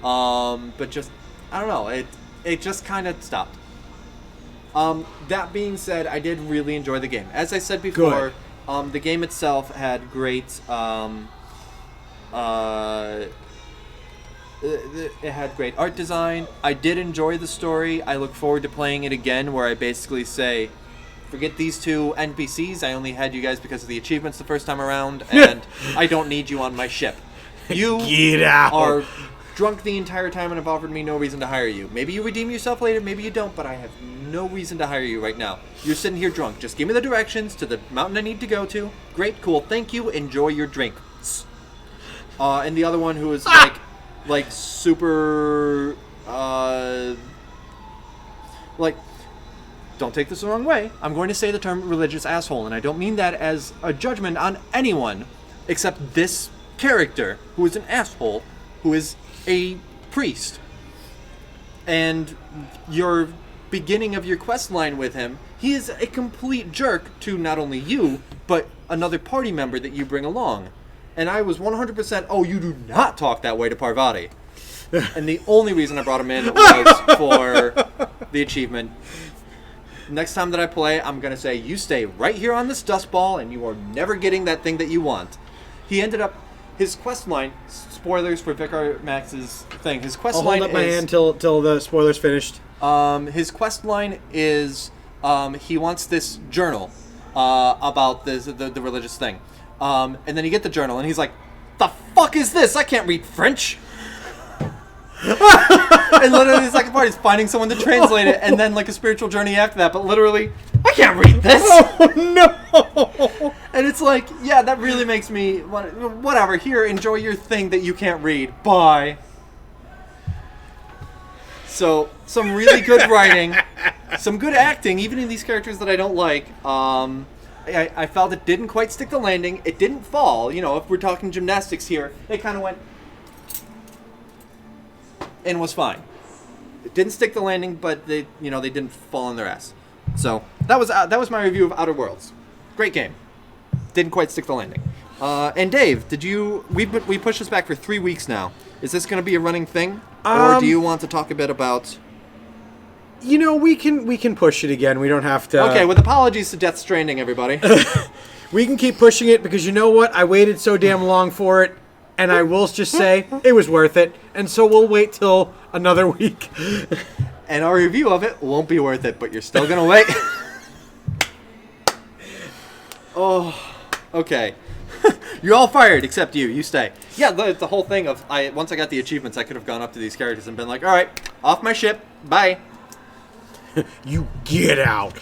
But just, I don't know, it just kind of stopped. That being said, I did really enjoy the game. As I said before, the game itself had great, it had great art design. I did enjoy the story. I look forward to playing it again, where I basically say, forget these two NPCs. I only had you guys because of the achievements the first time around, and I don't need you on my ship. You are drunk the entire time and have offered me no reason to hire you. Maybe you redeem yourself later, maybe you don't, but I have no reason to hire you right now. You're sitting here drunk. Just give me the directions to the mountain I need to go to. Great, cool, thank you, enjoy your drink. And the other one who is like super, don't take this the wrong way. I'm going to say the term religious asshole, and I don't mean that as a judgment on anyone except this character, who is an asshole, who is a priest. And your beginning of your quest line with him, he is a complete jerk to not only you, but another party member that you bring along. And I was 100%, oh, you do not talk that way to Parvati. And the only reason I brought him in was for the achievement. Next time that I play, I'm going to say, you stay right here on this dust ball, and you are never getting that thing that you want. He ended up, his quest line, spoilers for Vicar Max's thing, his quest line is... I'll hold up my hand till the spoiler's finished. His quest line is, he wants this journal about the religious thing. And then you get the journal, and he's like, the fuck is this? I can't read French. And literally the second part is finding someone to translate it, and then like a spiritual journey after that, but literally, I can't read this! Oh, no! And it's like, yeah, that really makes me, whatever, here, enjoy your thing that you can't read. Bye. So, some really good writing, some good acting, even in these characters that I don't like. I felt it didn't quite stick the landing. It didn't fall. You know, if we're talking gymnastics here, it kind of went... and was fine. It didn't stick the landing, but they didn't fall on their ass. So that was my review of Outer Worlds. Great game. Didn't quite stick the landing. And Dave, we pushed this back for 3 weeks now. Is this going to be a running thing, or do you want to talk a bit about? You know, we can push it again. We don't have to. Okay, with apologies to Death Stranding, everybody. We can keep pushing it because you know what? I waited so damn long for it. And I will just say, it was worth it. And so we'll wait till another week. And our review of it won't be worth it, but you're still going to wait. Oh, okay. You're all fired except you. You stay. Yeah, the whole thing of, once I got the achievements, I could have gone up to these characters and been like, all right, off my ship. Bye. You get out.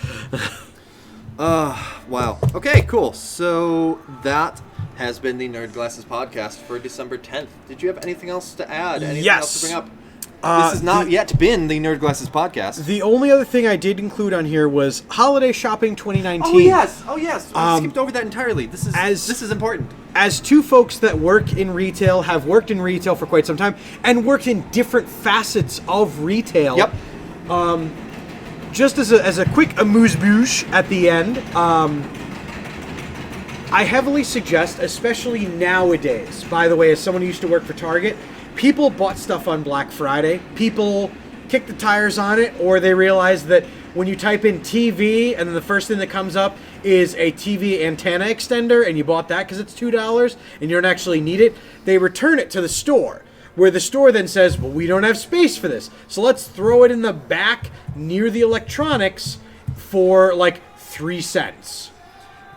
Wow. Okay, cool. So that has been the Nerd Glasses podcast for December 10th. Did you have anything else to add? Anything else to bring up? This has not yet been the Nerd Glasses podcast. The only other thing I did include on here was Holiday Shopping 2019. Oh yes. I skipped over that entirely. This is important. As two folks that work in retail, have worked in retail for quite some time, and worked in different facets of retail. Yep. Just as a quick amuse-bouche at the end, I heavily suggest, especially nowadays, by the way, as someone who used to work for Target, people bought stuff on Black Friday. People kicked the tires on it, or they realized that when you type in TV and then the first thing that comes up is a TV antenna extender, and you bought that because it's $2 and you don't actually need it, they return it to the store, where the store then says, well, we don't have space for this, so let's throw it in the back near the electronics for like 3 cents.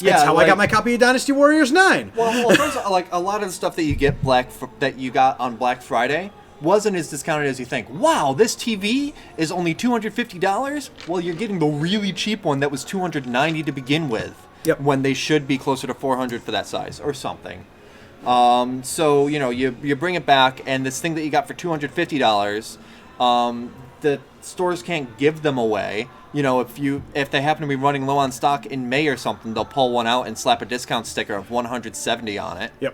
Yeah, that's how I got my copy of Dynasty Warriors 9. Well, like a lot of the stuff that you get that you got on Black Friday wasn't as discounted as you think. Wow, this TV is only $250. Well, you're getting the really cheap one that was $290 to begin with. Yep. When they should be closer to $400 for that size or something. So you bring it back, and this thing that you got for $250, the stores can't give them away. You know, if they happen to be running low on stock in May or something, they'll pull one out and slap a discount sticker of $170 on it. Yep.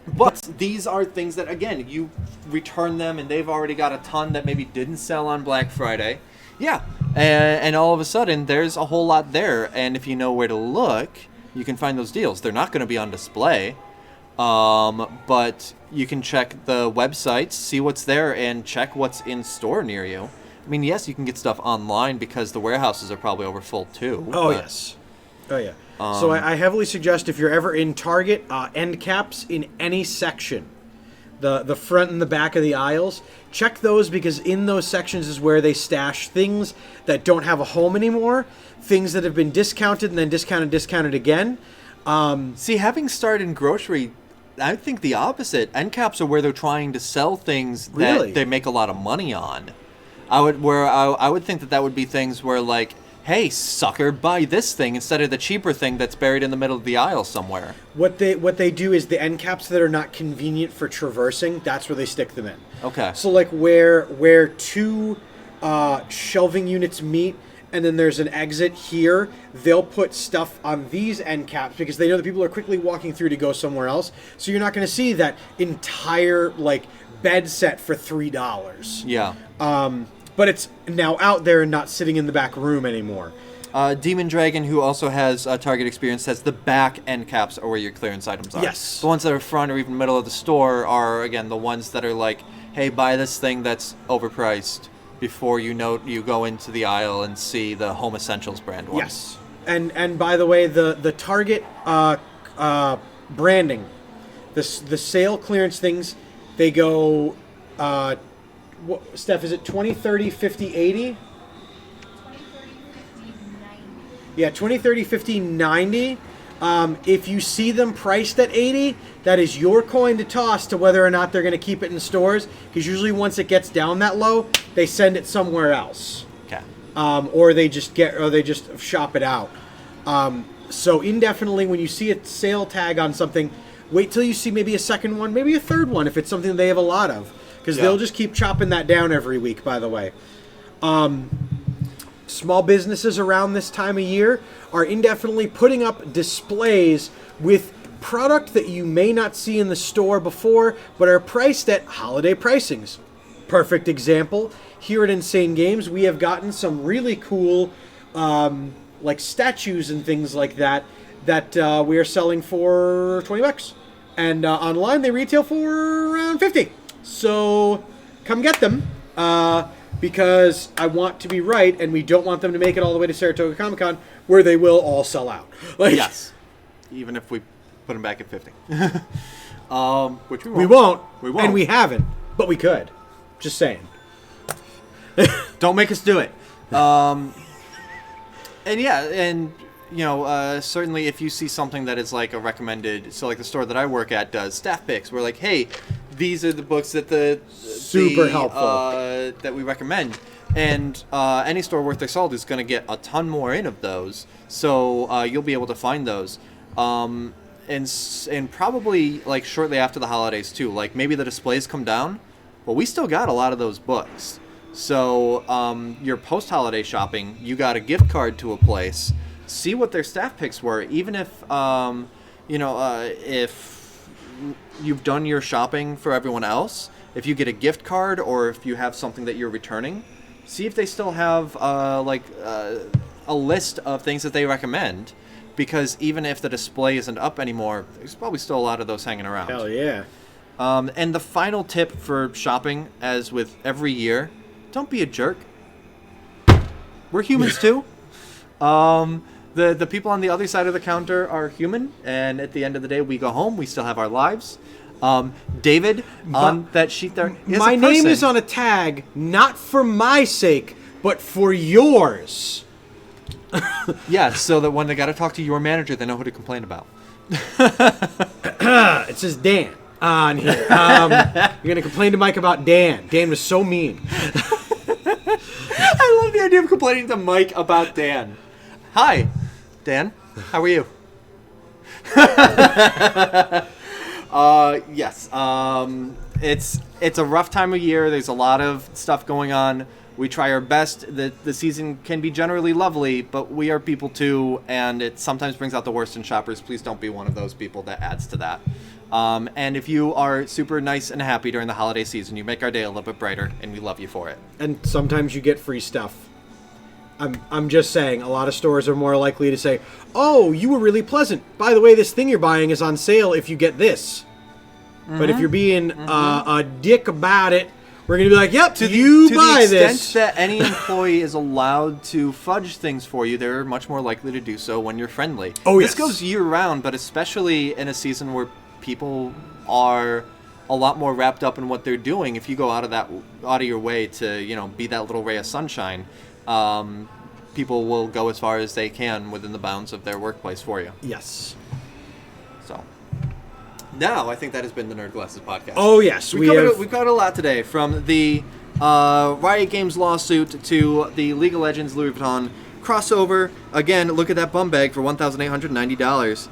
But these are things that, again, you return them, and they've already got a ton that maybe didn't sell on Black Friday. Yeah, and all of a sudden, there's a whole lot there, and if you know where to look, you can find those deals. They're not going to be on display, but you can check the websites, see what's there, and check what's in store near you. I mean, yes, you can get stuff online because the warehouses are probably over full too. Oh, yes. Oh, yeah. So I heavily suggest if you're ever in Target, end caps in any section, the front and the back of the aisles, check those, because in those sections is where they stash things that don't have a home anymore, things that have been discounted and then discounted again. See, having started in grocery, I think the opposite. End caps are where they're trying to sell things that they make a lot of money on. I would think that would be things where, like, hey, sucker, buy this thing instead of the cheaper thing that's buried in the middle of the aisle somewhere. What they do is the end caps that are not convenient for traversing, that's where they stick them in. Okay. So like where two shelving units meet, and then there's an exit here, they'll put stuff on these end caps because they know that people are quickly walking through to go somewhere else. So you're not going to see that entire like bed set for $3. Yeah. But it's now out there and not sitting in the back room anymore. Demon Dragon, who also has Target experience, says the back end caps are where your clearance items are. Yes. The ones that are front or even middle of the store are, again, the ones that are like, hey, buy this thing that's overpriced before you go into the aisle and see the Home Essentials brand ones. Yes. And by the way, the Target branding, the sale clearance things, they go, Steph, is it 20, 30, 50, 80? 20, 30, 50, 90. Yeah, 20, 30, 50, 90. If you see them priced at 80, that is your coin to toss to whether or not they're going to keep it in stores. Because usually once it gets down that low, they send it somewhere else. Okay. Or they just shop it out. So indefinitely, when you see a sale tag on something, wait till you see maybe a second one, maybe a third one if it's something they have a lot of. Because they'll just keep chopping that down every week, by the way. Small businesses around this time of year are indefinitely putting up displays with product that you may not see in the store before, but are priced at holiday pricings. Perfect example, here at Insane Games, we have gotten some really cool like statues and things like that we are selling for $20. And online they retail for around $50. So come get them. Because I want to be right, and we don't want them to make it all the way to Saratoga Comic-Con, where they will all sell out. Yes. Even if we put them back at 50. Which we won't. We won't. We won't. And we haven't. But we could. Just saying. Don't make us do it. And yeah, and certainly if you see something that is like a recommended, so like the store that I work at does staff picks. We're like, hey, these are the books that super helpful that we recommend, and any store worth their salt is going to get a ton more in of those. So you'll be able to find those, and probably like shortly after the holidays too. Like maybe the displays come down, but we still got a lot of those books. So your post-holiday shopping, you got a gift card to a place. See what their staff picks were, even if if you've done your shopping for everyone else. If you get a gift card or if you have something that you're returning, see if they still have a list of things that they recommend. Because even if the display isn't up anymore, there's probably still a lot of those hanging around. Hell yeah. And the final tip for shopping, as with every year, don't be a jerk. We're humans too. The people on the other side of the counter are human, and at the end of the day, we go home. We still have our lives. David, on that sheet there, is my a name person. is on a tag, not for my sake, but for yours. Yeah, so that when they got to talk to your manager, they know who to complain about. It says Dan on here. You're going to complain to Mike about Dan. Dan was so mean. I love the idea of complaining to Mike about Dan. Hi, Dan. How are you? Yes. It's a rough time of year. There's a lot of stuff going on. We try our best. The season can be generally lovely, but we are people too, and it sometimes brings out the worst in shoppers. Please don't be one of those people that adds to that. And if you are super nice and happy during the holiday season, you make our day a little bit brighter, and we love you for it. And sometimes you get free stuff. I'm just saying, a lot of stores are more likely to say, oh, you were really pleasant. By the way, this thing you're buying is on sale if you get this. Mm-hmm. But if you're being a dick about it, we're going to be like, yep, you buy this. To the extent that any employee is allowed to fudge things for you, they're much more likely to do so when you're friendly. Oh, yes. This goes year-round, but especially in a season where people are a lot more wrapped up in what they're doing. If you go out of your way to, be that little ray of sunshine, people will go as far as they can within the bounds of their workplace for you. Yes. So, now I think that has been the Nerd Glasses podcast. Oh, yes. We've covered a lot today, from the Riot Games lawsuit to the League of Legends Louis Vuitton crossover. Again, look at that bum bag for $1,890.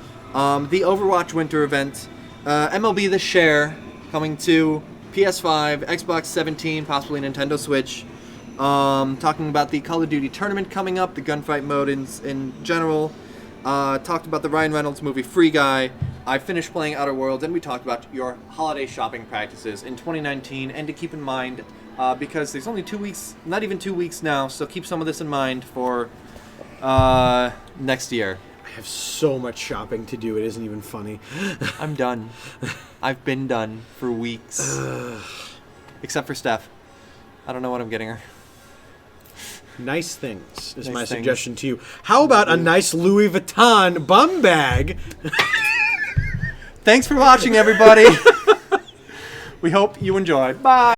The Overwatch Winter event. MLB The Share coming to PS5, Xbox 17, possibly Nintendo Switch. Talking about the Call of Duty tournament coming up, the gunfight mode in general. Talked about the Ryan Reynolds movie Free Guy. I finished playing Outer Worlds, and we talked about your holiday shopping practices in 2019, and to keep in mind, because there's only 2 weeks, not even 2 weeks now, so keep some of this in mind for Next year. I have so much shopping to do. It isn't even funny. I'm done. I've been done for weeks. Except for Steph. I don't know what I'm getting her. Nice things is Nice my things. suggestion to you. How about a nice Louis Vuitton bum bag? Thanks for watching, everybody. We hope you enjoyed. Bye.